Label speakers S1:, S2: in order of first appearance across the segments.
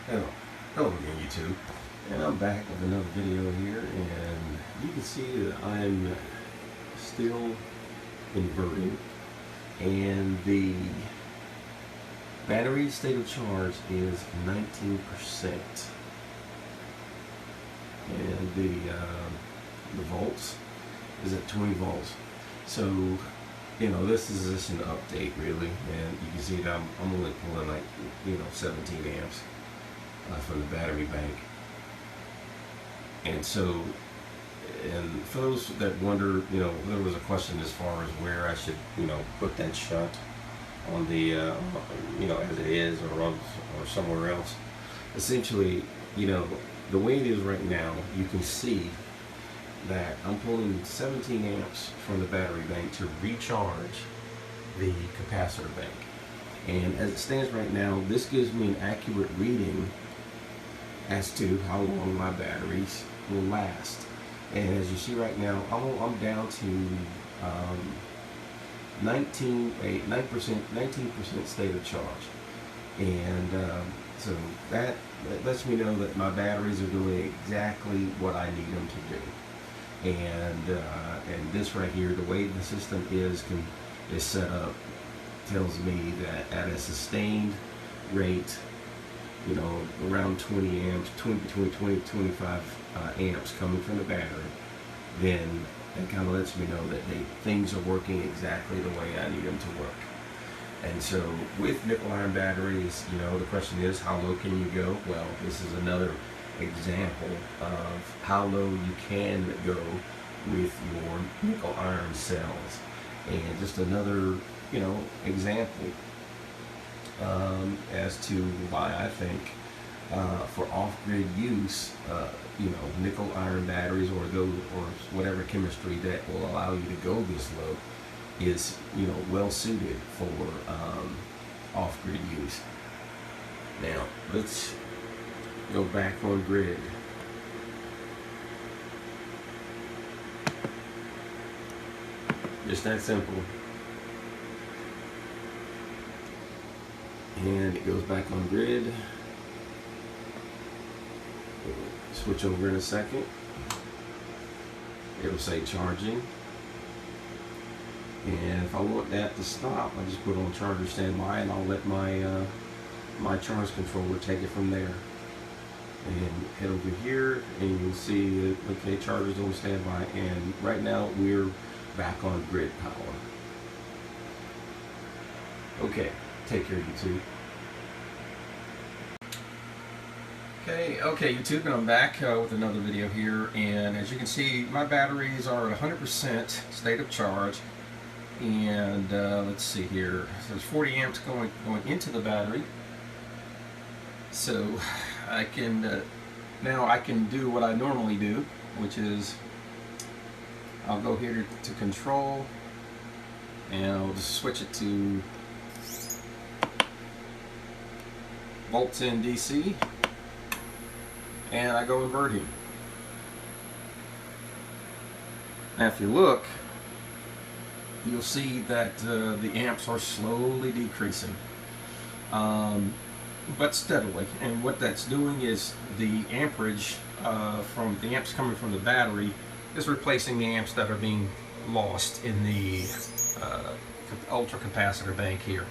S1: Hello, hello again YouTube, and I'm back with another video here, and you can see that I'm still inverting, and the battery state of charge is 19%, and the volts is at 20 volts. So this is just an update really, and you can see that I'm only pulling like 17 amps from the battery bank. And so, and for those that wonder, there was a question as far as where I should, put that shunt on the, as it is, or somewhere else. Essentially, the way it is right now, you can see that I'm pulling 17 amps from the battery bank to recharge the capacitor bank. And as it stands right now, this gives me an accurate reading as to how long my batteries will last. And as you see right now, I'm down to 19% state of charge. And so that lets me know that my batteries are doing exactly what I need them to do. And this right here, the way the system is set up, tells me that at a sustained rate, around 20 amps, between 20 and 25 amps coming from the battery, then it kind of lets me know that things are working exactly the way I need them to work. And so with nickel iron batteries, the question is, how low can you go? Well, this is another example of how low you can go with your nickel iron cells. And just another, example as to why I think for off-grid use, nickel iron batteries or whatever chemistry that will allow you to go this low is well suited for off-grid use. Now let's go back on grid. Just that simple. And it goes back on grid. Switch over in a second. It'll say charging. And if I want that to stop, I just put on charger standby, and I'll let my my charge controller take it from there. And head over here, and you'll see that, okay, charger's on standby, and right now we're back on grid power. Okay, take care, YouTube. Okay, YouTube, and I'm back with another video here, and as you can see, my batteries are at 100% state of charge, and let's see here, there's 40 amps going into the battery, so I can now I can do what I normally do, which is I'll go here to control, and I'll just switch it to volts in DC, and I go inverting. Now if you look, you'll see that the amps are slowly decreasing, but steadily. And what that's doing is the amperage from the amps coming from the battery is replacing the amps that are being lost in the ultra capacitor bank here.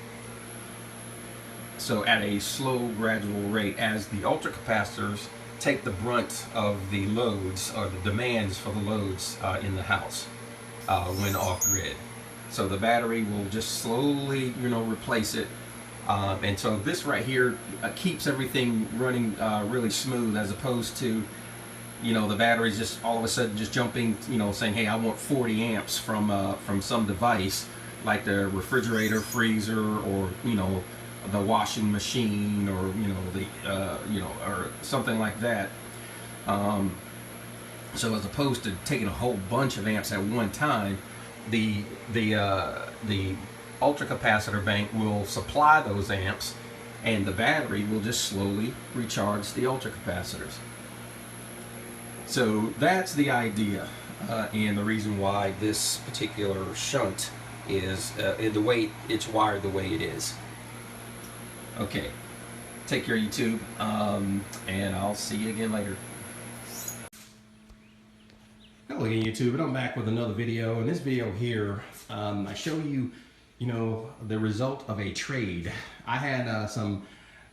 S1: So at a slow, gradual rate, as the ultra capacitors take the brunt of the loads, or the demands for the loads in the house when off grid. So the battery will just slowly, replace it. And so this right here keeps everything running really smooth, as opposed to, the battery's just all of a sudden just jumping, saying, hey, I want 40 amps from some device like the refrigerator, freezer, or the washing machine, or or something like that. So as opposed to taking a whole bunch of amps at one time, the ultra capacitor bank will supply those amps, and the battery will just slowly recharge the ultra capacitors. So that's the idea, and the reason why this particular shunt is the way it's wired, the way it is. Okay, Take care, YouTube, and I'll see you again later. Hello again, YouTube, and I'm back with another video. In this video here, I show you, the result of a trade. I had some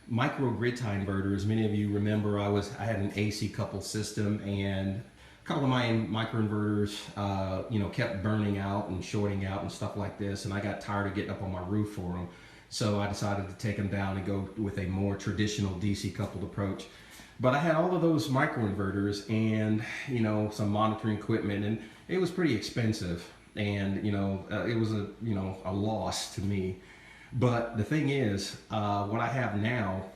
S1: micro grid tie inverters. Many of you remember I had an AC coupled system, and a couple of my microinverters, kept burning out and shorting out and stuff like this, and I got tired of getting up on my roof for them. So I decided to take them down and go with a more traditional DC coupled approach. But I had all of those microinverters and, some monitoring equipment, and it was pretty expensive. And, it was a loss to me. But the thing is, what I have now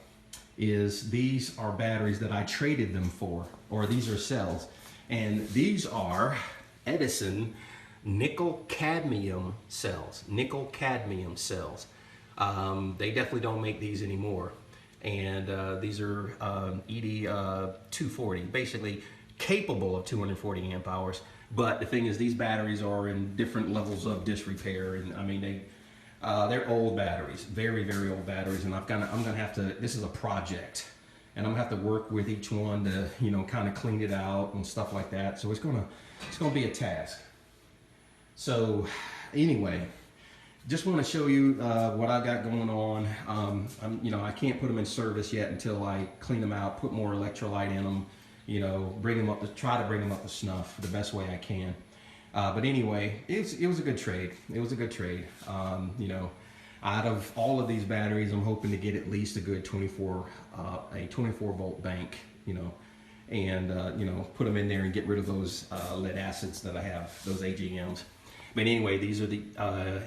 S1: is these are batteries that I traded them for, or these are cells. And these are Edison nickel-cadmium cells. Nickel-cadmium cells. They definitely don't make these anymore. And these are ED240, basically capable of 240 amp hours. But the thing is, these batteries are in different levels of disrepair, and I mean they're old batteries, very, very old batteries. And I'm gonna have to. This is a project, and I'm gonna have to work with each one to kind of clean it out and stuff like that. So it's gonna be a task. So anyway. Just want to show you what I got going on. I can't put them in service yet until I clean them out, put more electrolyte in them, bring them up try to bring them up to snuff the best way I can. But anyway, it was a good trade. It was a good trade. Out of all of these batteries, I'm hoping to get at least a good 24 volt bank, and put them in there and get rid of those lead acids that I have, those AGMs. But anyway, these are the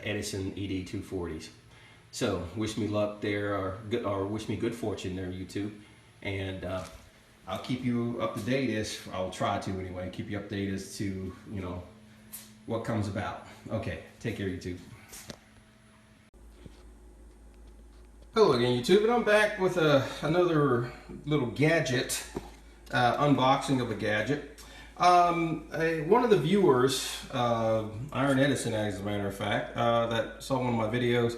S1: Edison ED240s. So wish me luck there, or wish me good fortune there, YouTube. And I'll keep you up to date I'll try to anyway, keep you updated as to, what comes about. Okay, take care, YouTube. Hello again, YouTube, and I'm back with another little gadget, unboxing of a gadget. One of the viewers, Iron Edison, as a matter of fact, that saw one of my videos,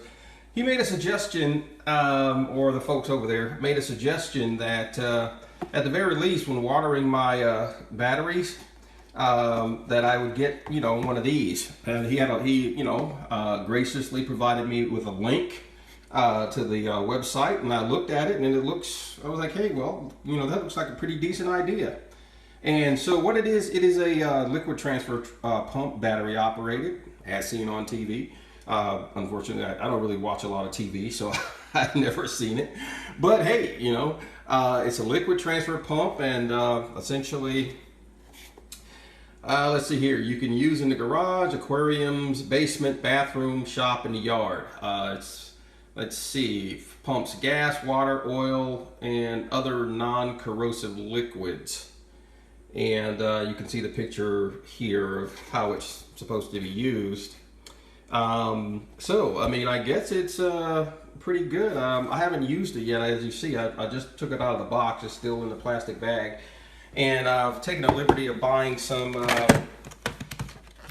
S1: he made a suggestion, or the folks over there made a suggestion that at the very least, when watering my batteries, that I would get one of these. And he graciously provided me with a link to the website, and I looked at it, and I was like, hey, well, that looks like a pretty decent idea. And so what it is a liquid transfer pump, battery operated, as seen on TV. Unfortunately, I don't really watch a lot of TV, so I've never seen it. But hey, it's a liquid transfer pump, and essentially, let's see here, you can use in the garage, aquariums, basement, bathroom, shop, and the yard. Let's see, pumps gas, water, oil, and other non-corrosive liquids. And you can see the picture here of how it's supposed to be used. So, I mean, I guess it's pretty good. I haven't used it yet. As you see, I just took it out of the box. It's still in the plastic bag. And I've taken the liberty of buying some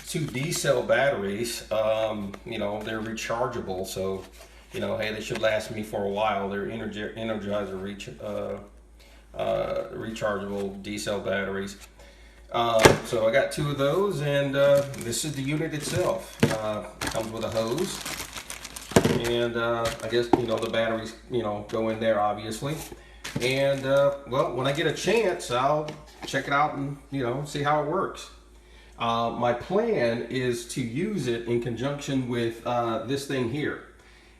S1: 2 D-cell batteries. They're rechargeable, so, hey, they should last me for a while. They're Energizer rechargeable D-cell batteries. So I got 2 of those, and this is the unit itself. Comes with a hose, and I guess the batteries go in there, obviously. And well, when I get a chance, I'll check it out and see how it works. My plan is to use it in conjunction with this thing here.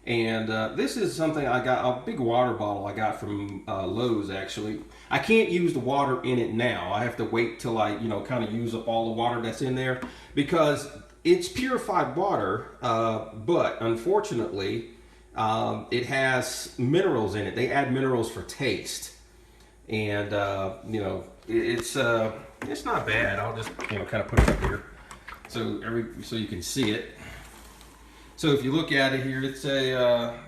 S1: And this is something I got, a big water bottle I got from Lowe's, actually. I can't use the water in it now. I have to wait till I, kind of use up all the water that's in there, because it's purified water, but unfortunately, it has minerals in it. They add minerals for taste. And, it's not bad. I'll just, kind of put it up here so you can see it. So if you look at it here, it's a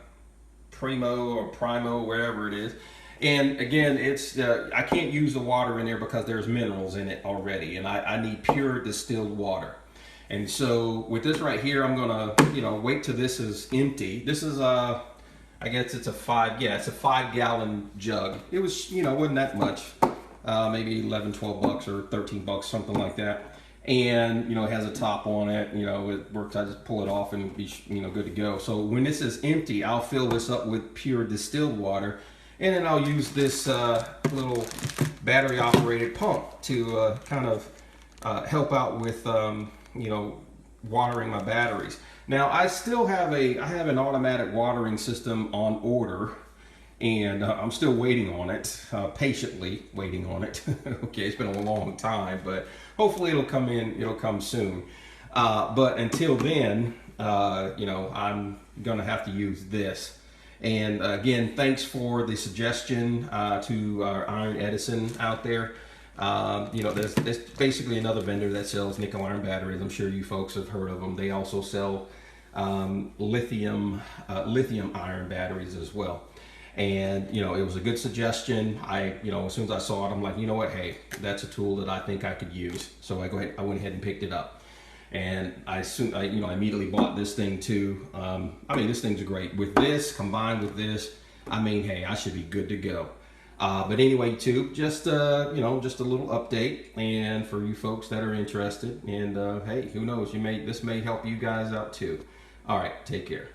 S1: Primo or Primo, wherever it is. And again, it's I can't use the water in there because there's minerals in it already, and I need pure distilled water. And so with this right here, I'm gonna wait till this is empty. This is I I guess it's a 5-gallon jug. It was, you know, wasn't that much. Maybe 11, 12 bucks or 13 bucks, something like that. And, you know, it has a top on it, you know, it works. I just pull it off and be, you know, good to go. So when this is empty, I'll fill this up with pure distilled water, and then I'll use this little battery operated pump to kind of help out with, you know, watering my batteries. Now I still have I have an automatic watering system on order, and I'm still waiting on it, patiently waiting on it. Okay, it's been a long time, but hopefully it'll come in, it'll come soon. But until then, you know, I'm gonna have to use this. And again, thanks for the suggestion to our Iron Edison out there. You know, there's basically another vendor that sells nickel iron batteries. I'm sure you folks have heard of them. They also sell lithium iron batteries as well. And, you know, it was a good suggestion. You know, as soon as I saw it, I'm like, you know what, hey, that's a tool that I think I could use. So I went ahead and picked it up. And I immediately bought this thing too. I mean, this thing's great. With this, combined with this, I mean, hey, I should be good to go. But anyway, too, just you know, just a little update, and for you folks that are interested, and hey, who knows, this may help you guys out too. All right, take care.